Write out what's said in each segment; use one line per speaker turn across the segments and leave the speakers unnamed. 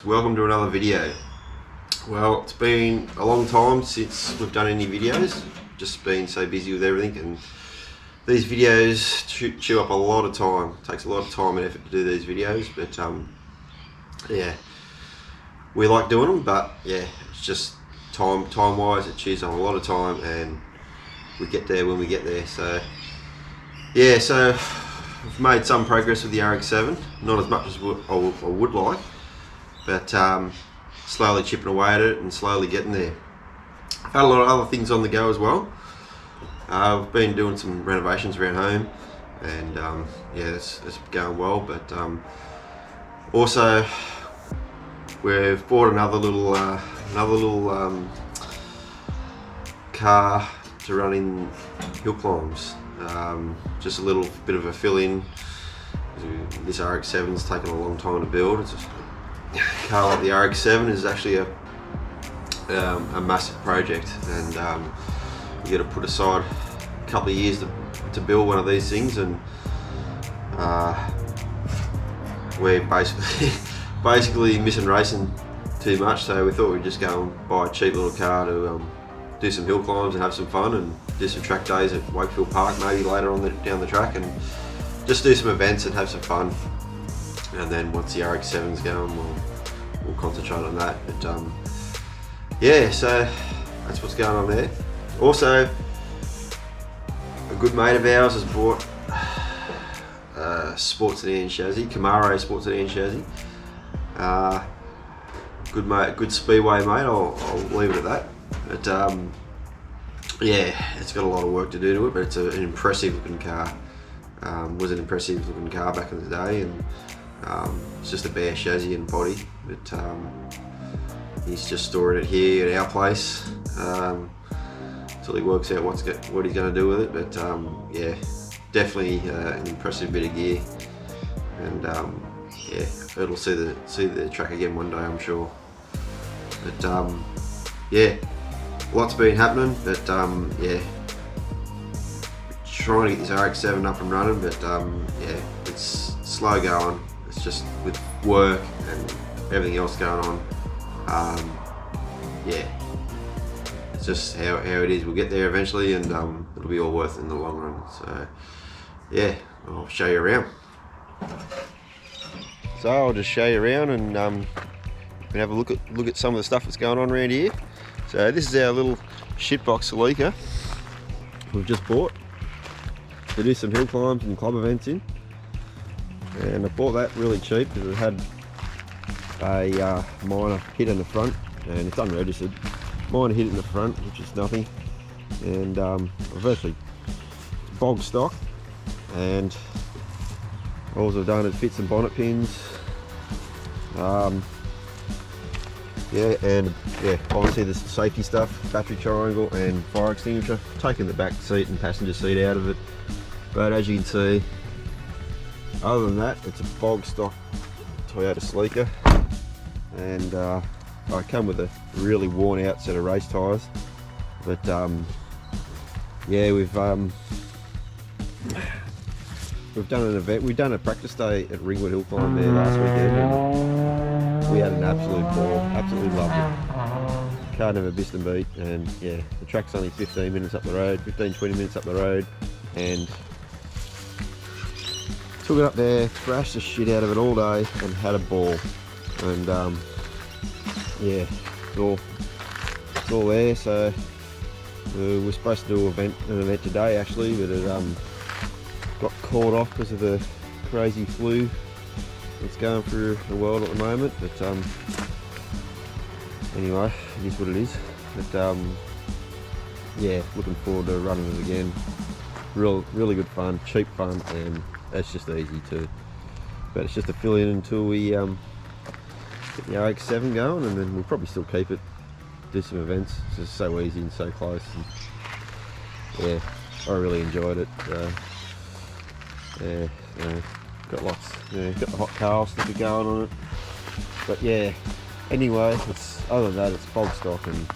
Welcome to another video. Well, it's been a long time since we've done any videos, just been so busy with everything, and these videos chew up a lot of time. It takes a lot of time and effort to do these videos, but yeah, we like doing them, but yeah, it's just time wise it chews up a lot of time, and we get there when we get there. So yeah, so I've made some progress with the RX-7, not as much as I would like, but slowly chipping away at it and slowly getting there. I've had a lot of other things on the go as well. I've been doing some renovations around home, and yeah, it's going well, but also we've bought another little car to run in hill climbs. Just a little bit of a fill-in. This RX-7's taken a long time to build. It's a car like the RX-7 is actually a massive project, and you got to put aside a couple of years to build one of these things, and we're basically missing racing too much, so we thought we'd just go and buy a cheap little car to do some hill climbs and have some fun, and do some track days at Wakefield Park maybe later on down the track, and just do some events and have some fun. And then once the RX-7's going, we'll concentrate on that. But yeah, so that's what's going on there. Also, a good mate of ours has bought a sports sedan chassis, Camaro sports sedan chassis. Good mate, good speedway mate. I'll leave it at that. But yeah, it's got a lot of work to do to it, but it's an impressive looking car. Was an impressive looking car back in the day, and it's just a bare chassis and body, but he's just storing it here at our place until he works out what he's going to do with it. But yeah, definitely an impressive bit of gear. and yeah, it'll see the track again one day, I'm sure. But yeah, lots been happening, but yeah, trying to get this RX-7 up and running, but yeah, it's slow going. It's just with work and everything else going on. Yeah, it's just how it is. We'll get there eventually, and it'll be all worth it in the long run. So yeah, I'll show you around. So I'll just show you around and have a look at some of the stuff that's going on around here. So this is our little shitbox Celica we've just bought to do some hill climbs and club events in, and I bought that really cheap because it had a minor hit in the front, and it's unregistered. Minor hit in the front, which is nothing, and I've actually bog stock, and all I've done is fit some bonnet pins, yeah, and yeah, obviously the safety stuff, battery triangle and fire extinguisher. Taking the back seat and passenger seat out of it, but as you can see, other than that, it's a bog stock Toyota Celica, and I come with a really worn out set of race tyres. But yeah, we've done an event. We've done a practice day at Ringwood Hill Climb there last weekend, and we had an absolute ball. Absolutely loved it. Car never missed a beat, and yeah, the track's only 15 minutes up the road, 15-20 minutes up the road, and took it up there, thrashed the shit out of it all day, and had a ball. And yeah, it's all there. So we're supposed to do an event today actually, but it got called off because of the crazy flu that's going through the world at the moment. But anyway, it is what it is. But yeah, looking forward to running it again. Really good fun, cheap fun, and it's just easy too. But it's just a fill in until we get the RX-7 going, and then we'll probably still keep it, do some events. It's just so easy and so close, and yeah, I really enjoyed it. Yeah, got lots, got the hot car stuff going on it. But yeah, anyway, other than that, it's bog stock, and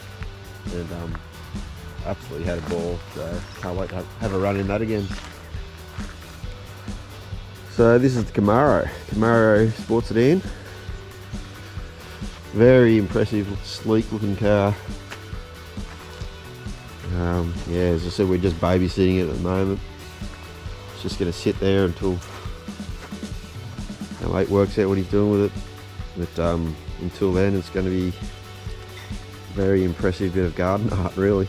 absolutely had a ball. So can't wait to have a run in that again. So this is the Camaro sports sedan. Very impressive, sleek looking car. Yeah, as I said, we're just babysitting it at the moment. It's just going to sit there until our mate works out what he's doing with it. But until then, it's going to be a very impressive bit of garden art, really.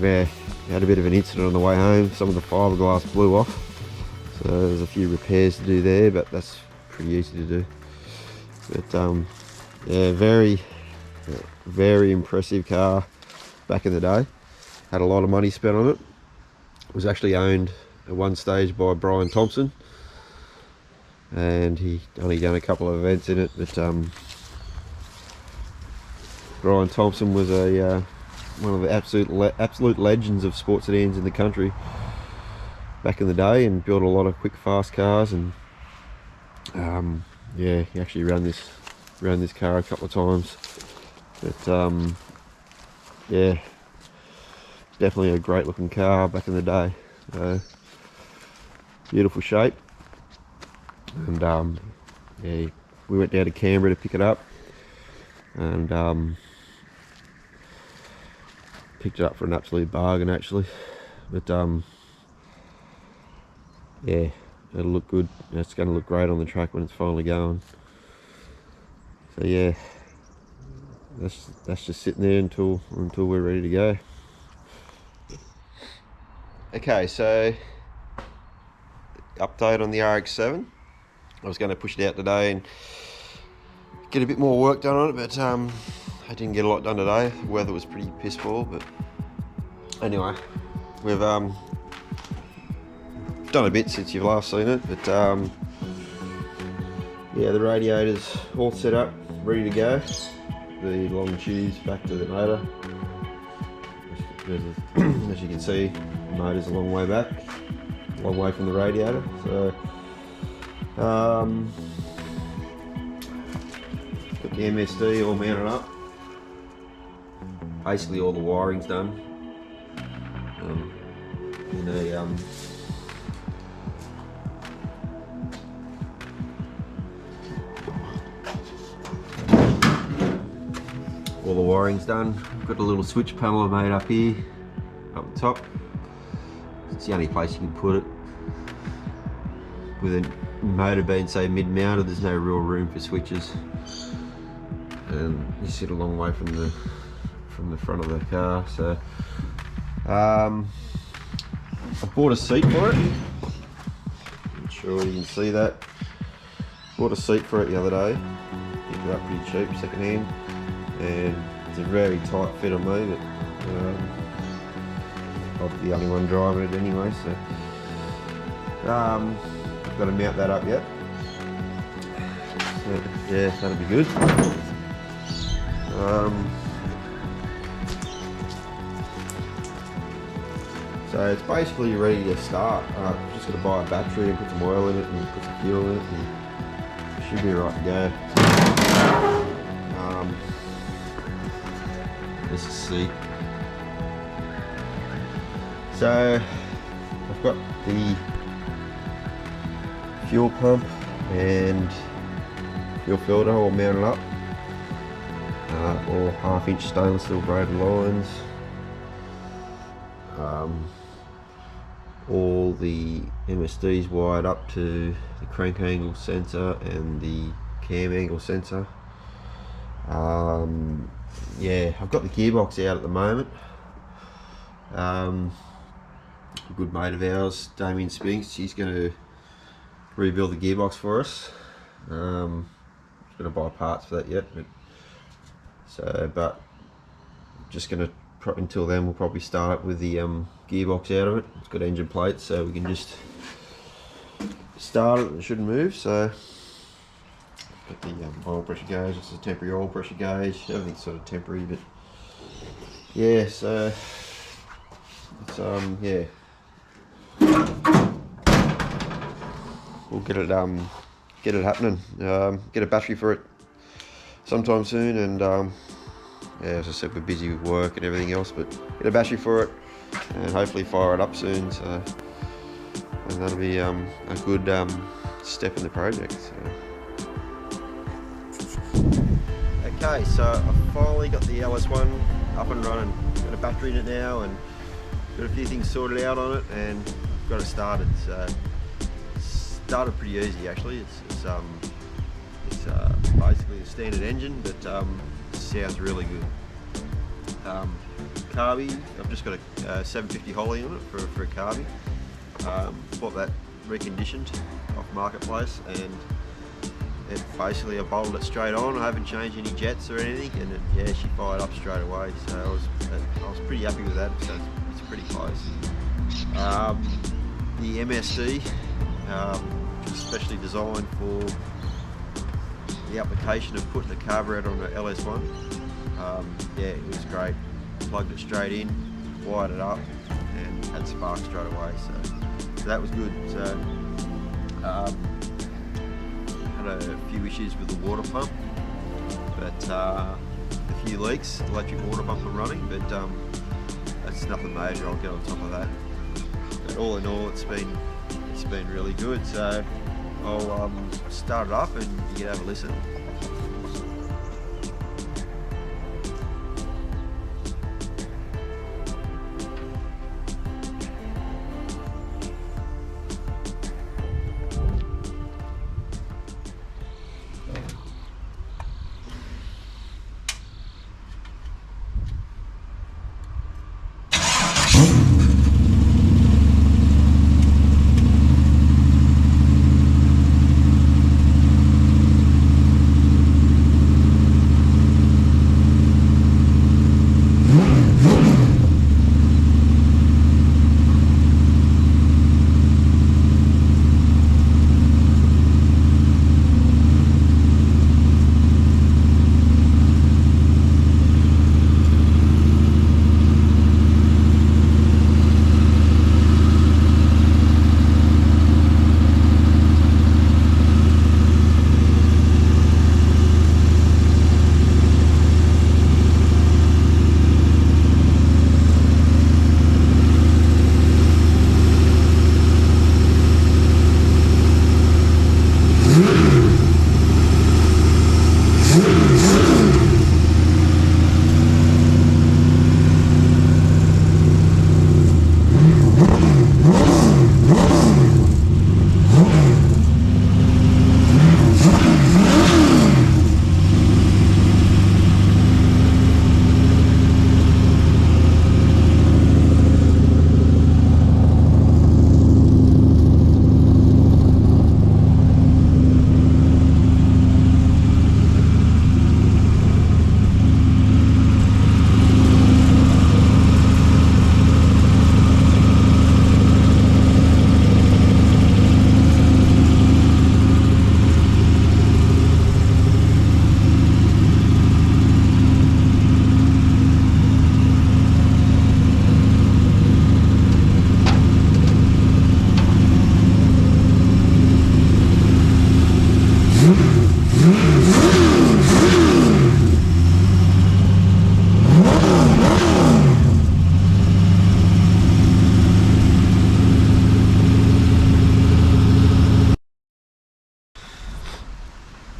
Yeah, had a bit of an incident on the way home. Some of the fiberglass blew off, so there's a few repairs to do there, but that's pretty easy to do. But yeah, very impressive car back in the day. Had a lot of money spent on it. It was actually owned at one stage by Brian Thompson, and he only done a couple of events in it. But Brian Thompson was one of the absolute legends of sports sedans in the country back in the day, and built a lot of quick fast cars. And yeah, he actually ran this car a couple of times. But yeah, definitely a great looking car back in the day. Beautiful shape. And yeah, we went down to Canberra to pick it up, and picked it up for an absolute bargain actually. But yeah, it'll look good. It's going to look great on the track when it's finally going. So yeah, that's just sitting there until we're ready to go. Okay, so update on the RX-7. I was going to push it out today and get a bit more work done on it, but I didn't get a lot done today. The weather was pretty piss poor, but anyway, we've done a bit since you've last seen it. But yeah, the radiator's all set up, ready to go. The long tubes back to the motor. As you can see, the motor's a long way back. long way from the radiator. So got the MSD all mounted up. Basically all the wiring's done. All the wiring's done. I've got a little switch panel I made up here, up the top. It's the only place you can put it. With a motor being so mid-mounted, there's no real room for switches. And you sit a long way from the front of the car. So I bought a seat for it. I'm sure you can see that. Bought a seat for it the other day. Picked it up pretty cheap, second hand. And it's a very tight fit on me, but I'll be the only one driving it anyway, so I've got to mount that up yet. So, yeah, that'll be good. So it's basically ready to start. Just got to buy a battery and put some oil in it and put some fuel in it, and it should be right to go. This is seat. So I've got the fuel pump and fuel filter all mounted up. All 1/2 inch stainless steel braided lines. All the MSDs wired up to the crank angle sensor and the cam angle sensor. Yeah, I've got the gearbox out at the moment. A good mate of ours, Damien Spinks, he's going to rebuild the gearbox for us. I'm going to buy parts for that yet, but just going to, until then we'll probably start with the gearbox out of it. It's got engine plates, so we can just start it and it shouldn't move. So got the oil pressure gauge. This is a temporary oil pressure gauge. Everything's sort of temporary, but yeah. So it's yeah, we'll get it happening. Get a battery for it sometime soon, and yeah, as I said, we're busy with work and everything else, but get a battery for it and hopefully fire it up soon. So, and that'll be a good step in the project. So. Okay, so I've finally got the LS1 up and running. Got a battery in it now and got a few things sorted out on it, and got it started. So started pretty easy actually. It's basically a standard engine, but it sounds really good. Carby, I've just got a 750 Holly on it for a Carby. Bought that reconditioned off Marketplace, and it basically, I bolted it straight on. I haven't changed any jets or anything, and yeah, she fired up straight away. So I was pretty happy with that. So it's pretty close. The MSD, especially designed for the application of putting the carburetor on the LS1. Yeah, it was great. Plugged it straight in, wired it up, and had spark straight away. So that was good. So had a few issues with the water pump, but a few leaks. Electric water pump are running, but that's nothing major. I'll get on top of that. But all in all, it's been really good. So I'll start it up and you can have a listen.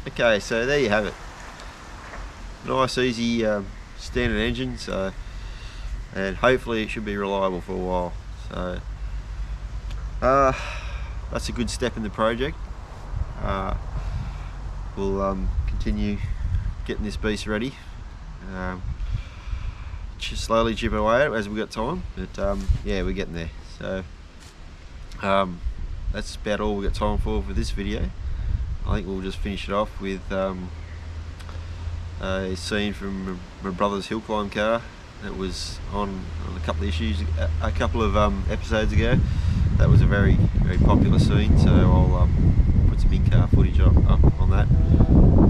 Okay, so there you have it. Nice, easy, standard engine. So, and hopefully it should be reliable for a while. So, that's a good step in the project. We'll continue getting this beast ready. Just slowly chip away at it as we got time, but yeah, we're getting there. So that's about all we got time for this video. I think we'll just finish it off with a scene from my brother's hill climb car that was on a couple of episodes ago. That was a very popular scene, so I'll put some in-car footage up on that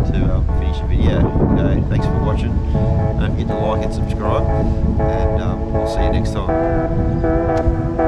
to finish the video. Okay, thanks for watching. Don't forget to like and subscribe, and we'll see you next time.